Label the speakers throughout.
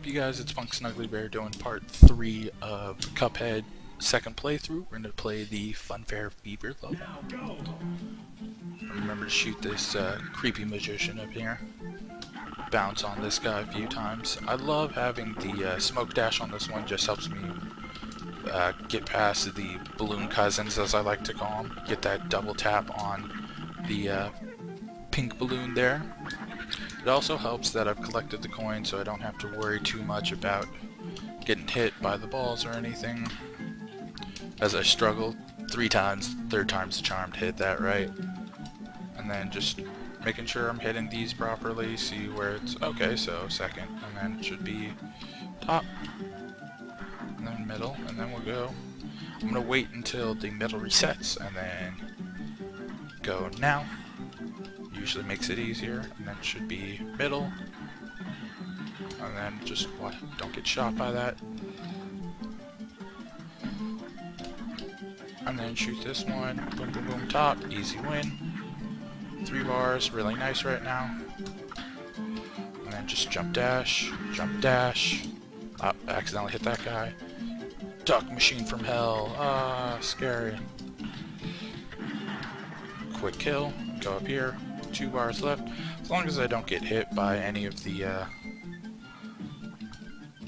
Speaker 1: You guys? It's Funk Snuggly Bear doing part 3 of Cuphead Second Playthrough. We're going to play the Funfair Fever level. Remember to shoot this creepy magician up here. Bounce on this guy a few times. I love having the smoke dash on this one. Just helps me get past the balloon cousins, as I like to call them. Get that double tap on the pink balloon there. It also helps that I've collected the coins, so I don't have to worry too much about getting hit by the balls or anything. As I struggle 3 times, third time's the charm to hit that right. And then just making sure I'm hitting these properly, see where it's okay, so second, and then it should be top, and then middle, and then we'll go. I'm gonna wait until the middle resets, and then go now. Usually makes it easier, and then it should be middle, and then just don't get shot by that, and then shoot this one, boom boom boom, top, easy win. 3 bars, really nice right now, and then just jump dash, accidentally hit that guy, duck machine from hell, scary, quick kill, go up here. 2 bars left. As long as I don't get hit by any of the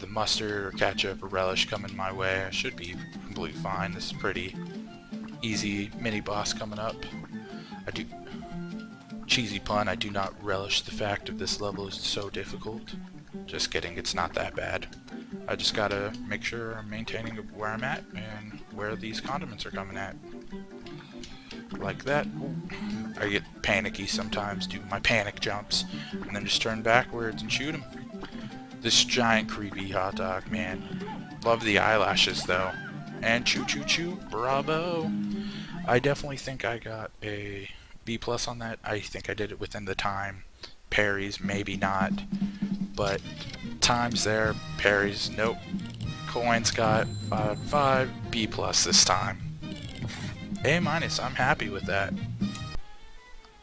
Speaker 1: mustard or ketchup or relish coming my way, I should be completely fine. This is pretty easy mini boss coming up. Cheesy pun, I do not relish the fact of this level is so difficult. Just kidding, it's not that bad. I just gotta make sure I'm maintaining where I'm at and where these condiments are coming at. Like that. Ooh. I get panicky sometimes, do my panic jumps, and then just turn backwards and shoot him. This giant creepy hot dog, man. Love the eyelashes though. And choo choo choo, bravo. I definitely think I got a B+ on that. I think I did it within the time. Parries, maybe not. But times there, parries, nope. Coins got 5, B+ this time. A-, I'm happy with that.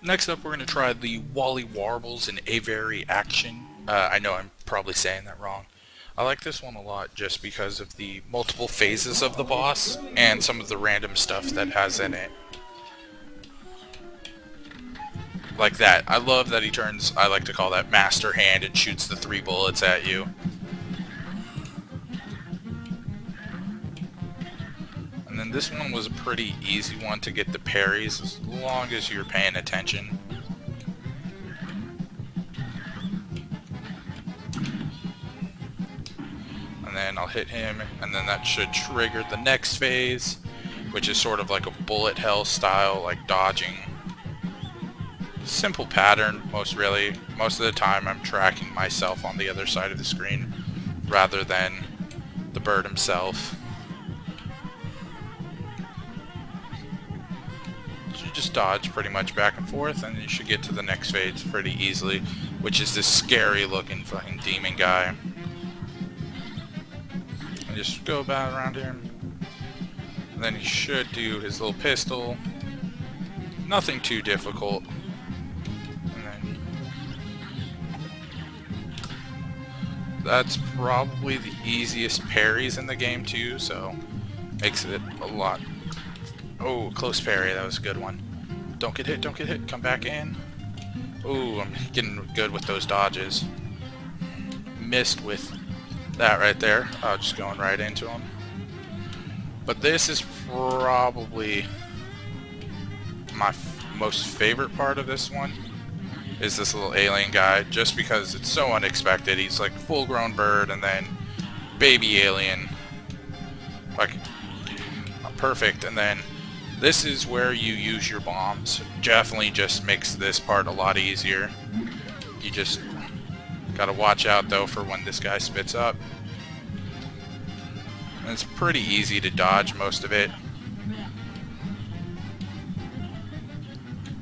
Speaker 1: Next up, we're going to try the Walle Warbles in Aviary Action. I know I'm probably saying that wrong. I like this one a lot just because of the multiple phases of the boss and some of the random stuff that has in it. Like that. I love that he turns, I like to call that master hand, and shoots the 3 bullets at you. And then this one was a pretty easy one to get the parries as long as you're paying attention. And then I'll hit him, and then that should trigger the next phase, which is sort of like a bullet hell style, like dodging. Simple pattern, most of the time I'm tracking myself on the other side of the screen rather than the bird himself. You just dodge pretty much back and forth, and you should get to the next phase pretty easily, which is this scary looking fucking demon guy. And just go about around here, and then he should do his little pistol. Nothing too difficult. And then that's probably the easiest parries in the game too, so makes it a lot. Oh, close parry, that was a good one. Don't get hit, come back in. Oh, I'm getting good with those dodges. Missed with that right there. Oh, just going right into him. But this is probably my most favorite part of this one, is this little alien guy, just because it's so unexpected. He's like full grown bird and then baby alien. Like, perfect, and then this is where you use your bombs. Definitely just makes this part a lot easier. You just gotta watch out though for when this guy spits up. And it's pretty easy to dodge most of it.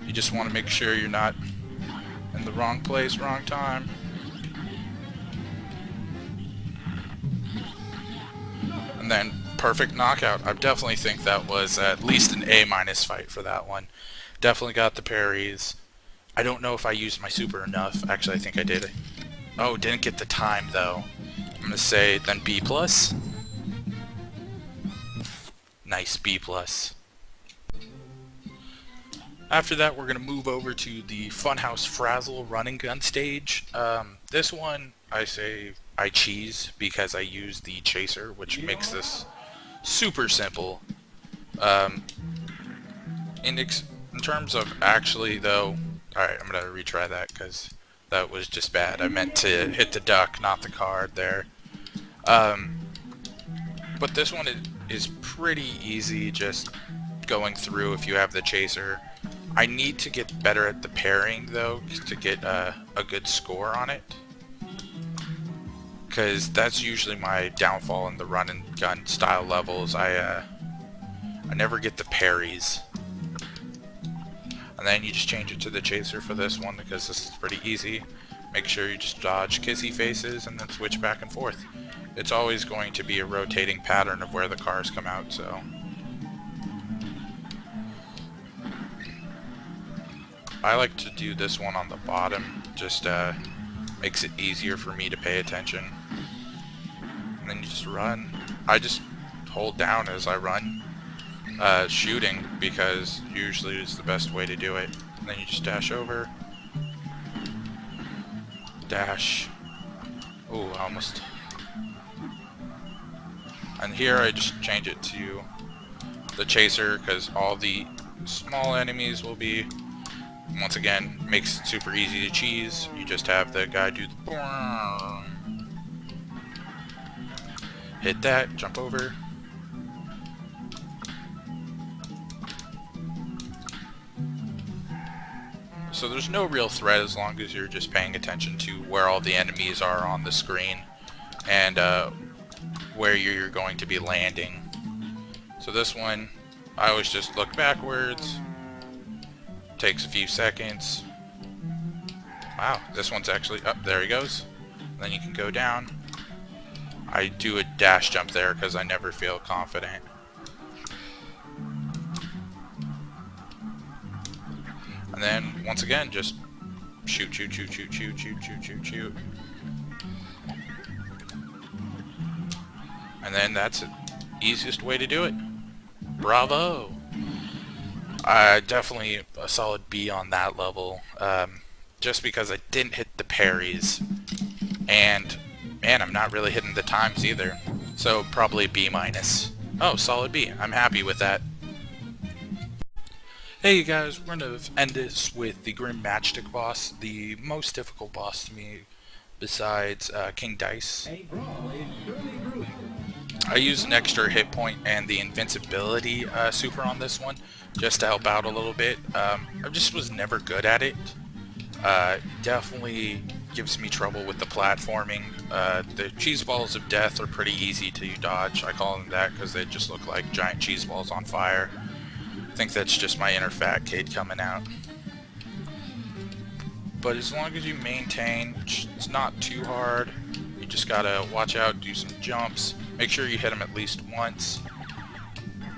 Speaker 1: You just want to make sure you're not in the wrong place, wrong time. And then perfect knockout. I definitely think that was at least an A- fight for that one. Definitely got the parries. I don't know if I used my super enough. Actually, I think I did. Oh, didn't get the time though. I'm gonna say then B plus. Nice, B plus. After that, we're gonna move over to the Funhouse Frazzle run and gun stage. This one I cheese because I use the chaser, which makes this super simple. In terms of actually though, alright, I'm gonna retry that because that was just bad. I meant to hit the duck, not the card there. But this one is pretty easy, just going through if you have the chaser. I need to get better at the pairing though to get a good score on it, because that's usually my downfall in the run and gun style levels. I never get the parries. And then you just change it to the chaser for this one because this is pretty easy. Make sure you just dodge kissy faces and then switch back and forth. It's always going to be a rotating pattern of where the cars come out, so. I like to do this one on the bottom, just makes it easier for me to pay attention. And then you just run. I just hold down as I run. Shooting, because usually is the best way to do it. And then you just dash over. Dash. Ooh, almost. And here I just change it to the chaser, because all the small enemies will be, once again, makes it super easy to cheese. You just have the guy do the hit that, jump over. So there's no real threat as long as you're just paying attention to where all the enemies are on the screen and where you're going to be landing. So this one, I always just look backwards. Takes a few seconds. Wow, this one's actually up. There he goes. And then you can go down. I do a dash jump there because I never feel confident. And then, once again, just shoot, shoot, shoot, shoot, shoot, shoot, shoot, shoot, shoot. And then that's the easiest way to do it. Bravo! Definitely a solid B on that level, just because I didn't hit the parries. And, man, I'm not really hitting the times either. So, probably B minus. Oh, solid B. I'm happy with that. Hey you guys, we're going to end this with the Grimm Matchstick boss, the most difficult boss to me besides King Dice. I used an extra hit point and the invincibility super on this one just to help out a little bit. I just was never good at it. Definitely gives me trouble with the platforming. The cheese balls of death are pretty easy to dodge. I call them that because they just look like giant cheese balls on fire. I think that's just my inner fat kid coming out. But as long as you maintain, it's not too hard. You just gotta watch out, do some jumps, make sure you hit them at least once.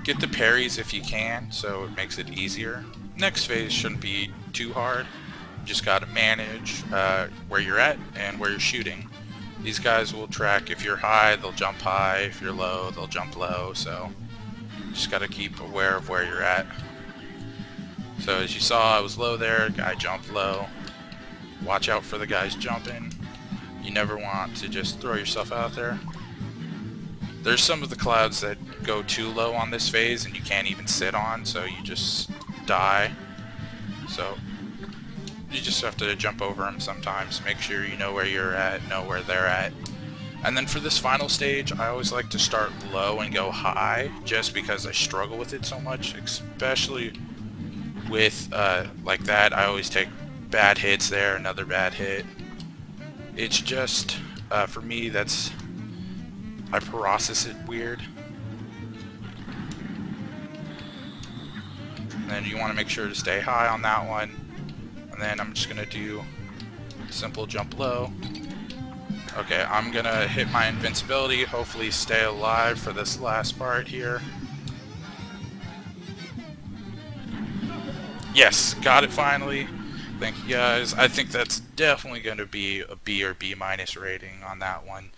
Speaker 1: Get the parries if you can, so it makes it easier. Next phase shouldn't be too hard. You just gotta manage where you're at and where you're shooting. These guys will track. If you're high, they'll jump high. If you're low, they'll jump low. So just gotta keep aware of where you're at. So as you saw, I was low there, guy jumped low. Watch out for the guys jumping. You never want to just throw yourself out there. There's some of the clouds that go too low on this phase and you can't even sit on, so you just die. So you just have to jump over them sometimes. Make sure you know where you're at, know where they're at. And then for this final stage, I always like to start low and go high, just because I struggle with it so much, especially with like that. I always take bad hits there, another bad hit. It's just, for me, I process it weird. And then you want to make sure to stay high on that one. And then I'm just going to do simple jump low. Okay, I'm gonna hit my invincibility, hopefully stay alive for this last part here. Yes, got it finally. Thank you guys. I think that's definitely going to be a B or B minus rating on that one.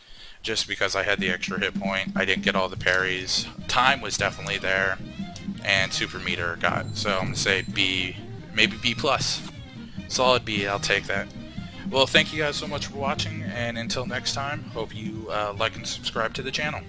Speaker 1: just because I had the extra hit point. I didn't get all the parries. Time was definitely there, and super meter got. So I'm gonna say B, maybe B plus. Solid B, I'll take that. Well, thank you guys so much for watching, and until next time, hope you like and subscribe to the channel.